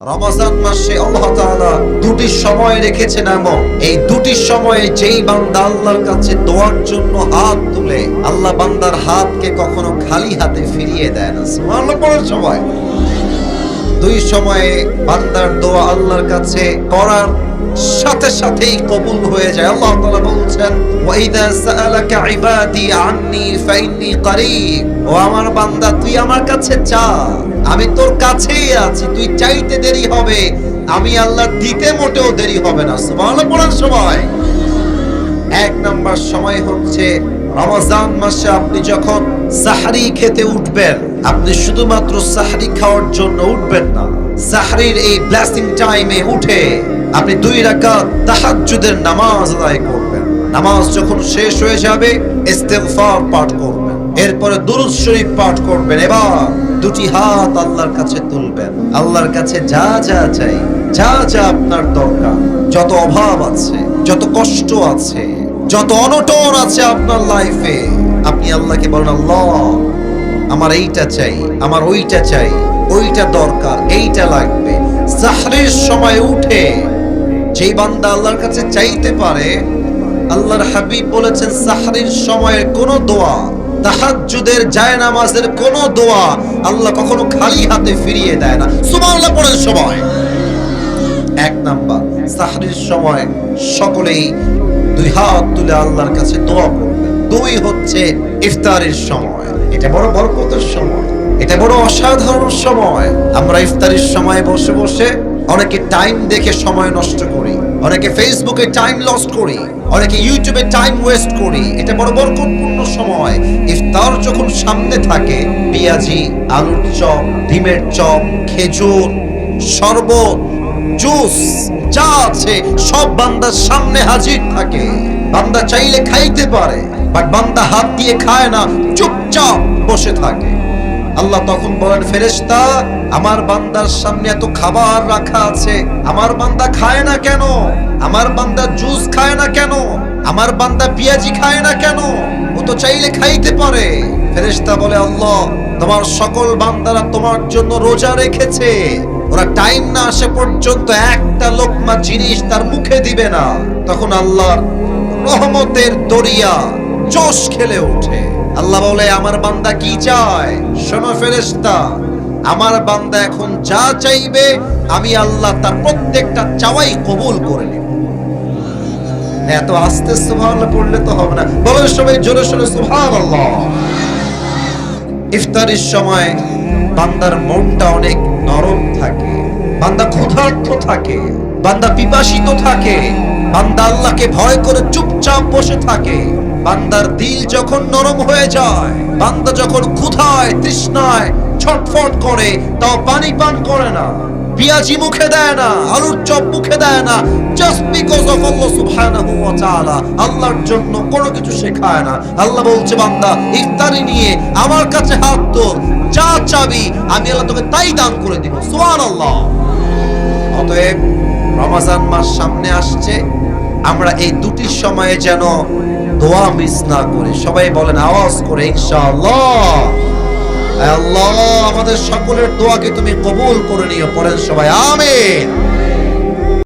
রমজান মাসে আল্লাহ তাআলা দুটি সময় রেখেছেন, এমন এই দুটি সময়ে যেই বান্দা আল্লাহর কাছে দোয়ার জন্য হাত তুলে, আল্লাহ বান্দার হাতকে কখনো খালি হাতে ফিরিয়ে দেয় না। সুবহানাল্লাহ পড়ার সময় দুই সময়ে বান্দার দোয়া আল্লাহর কাছে করার সাথে সাথেই কবুল হয়ে যায়। আল্লাহ তাআলা বলছেন, ওয়া ইযা সাআলাকা ইবাদি আন্নী ফাইন্নী করিব, ও আমার বান্দা তুই আমার কাছে চা, আমি তোর কাছেই আছি। তুই চাইতে দেরি হবে, আমি আল্লাহ দিতে মোটেও দেরি হবে না। সুবহানাল্লাহ পড়ার সময় এক নাম্বার সময় হচ্ছে রমজান মাসে আপনি যখন সাহরি খেতে উঠবেন, আপনি শুধুমাত্র সাহরি খাওয়ার জন্য উঠবেন না, সাহরির এই ব্লেসিং টাইমে উঠে আপনি 2 রাকাত তাহাজ্জুদের নামাজ আদায় করবেন। নামাজ যখন শেষ হয়ে যাবে ইস্তিগফার পাঠ করবেন, এরপরে দুরূদ শরীফ পাঠ করবেন। এবার দুটি হাত আল্লাহর কাছে তুলবেন, আল্লাহর কাছে যা যা চাই, যা যা আপনার দরকার, যত অভাব আছে, যত কষ্ট আছে, যত অনটন আছে আপনার লাইফে, আপনি আল্লাহকে বলেন, আল্লাহ আমার এইটা চাই, আমার ওইটা চাই, ওইটা দরকার, এইটা লাগবে। সাহরির সময় উঠে যেই বান্দা আল্লাহর কাছে চাইতে পারে, আল্লাহর হাবিব বলেছেন সাহরির সময়ের কোন দোয়া, তাহাজ্জুদের জায়নামাজের কোন দোয়া আল্লাহ কখনো খালি হাতে ফিরিয়ে দেয় না। সুবহানাল্লাহ পড়ার সময় এক নাম্বার সাহরির সময় সকলেই 2 হাত তুলে আল্লাহর কাছে দোয়া করবেন। 2 হচ্ছে ইফতারের সময়, এটা বড় বরকতের সময়, এটা বড় অসাধারণ সময়। আমরা ইফতারের সময় বসে বসে অনেকে টাইম দেখে সময় নষ্ট করি, অনেকে ফেসবুকে টাইম লস করি, অনেকে ইউটিউবে টাইম ওয়েস্ট করি। এটা বড় বরকতপূর্ণ সময়। ইফতার যখন সামনে থাকে, পেঁয়াজি, আলুর চপ, ডিমের চপ, খেজুর, শরবত, জুস যা আছে সব বান্দার সামনে হাজির থাকে। বান্দা চাইলে খাইতে পারে, বাট বান্দা হাত দিয়ে খায় না, চুপচাপ বসে থাকে। আল্লাহ তখন বলেন, ফেরেশতা আমার বান্দার সামনে এত খাবার রাখা আছে, আমার বান্দা খায় না কেন? আমার বান্দা জুস খায় না কেন? আমার বান্দা পেঁয়াজি খায় না কেন? ও তো চাইলে খাইতে পারে। ফেরেশতা বলে, আল্লাহ তোমার সকল বান্দারা তোমার জন্য রোজা রেখেছে, ওরা টাইম না আসে পর্যন্ত একটা লোকমা জিনিস তার মুখে দিবে না। তখন আল্লাহর রহমতের দরিয়া জোশ খেলে ওঠে। আল্লাহ বলে, আমার বান্দা কি চায়? শোনো ফেরেশতা, আমার বান্দা এখন যা চাইবে আমি আল্লাহ তার প্রত্যেকটা চাওয়াই কবুল করে নেব। এত আস্তে সুবহানাল্লাহ পড়লে তো হবে না, বলেন সবাই জোরে সোরে সুবহানাল্লাহ। ইফতারের সময় বান্দার মনটা অনেক নরম থাকে, বান্দা ক্ষুধার্ত থাকে, বান্দা পিপাসিত থাকে, বান্দা আল্লাহকে ভয় করে চুপচাপ বসে থাকে। বান্দার দিল যখন নরম হয়ে যায়, বান্দা যখন ক্ষুধায় তৃষ্ণায় ছটফট করে, তাও পানি পান করে না, পেঁয়াজি মুখে দেয় না, আলুর চপ মুখে দেয় না, জাস্ট বিকজ অফ আল্লাহ সুবহানাহু ওয়া তাআলা, আল্লাহর জন্য কোনো কিছু শেখায় না। আল্লাহ বলছে, বান্দা ইফতারি নিয়ে আমার কাছে হাত তোল, যা চাবি আমি আল্লাহ তোকে তাই দান করে দিব। সুবহানাল্লাহ। অতএব রমজান মাস সামনে আসছে, আমরা এই দুটি সময়ে যেন দোয়া মিস না করি। সবাই বলেন আওয়াজ করে ইনশাআল্লাহ। আল্লাহ আমাদের সকলের দোয়াকে তুমি কবুল করে নিও। পড়েন সবাই আমিন।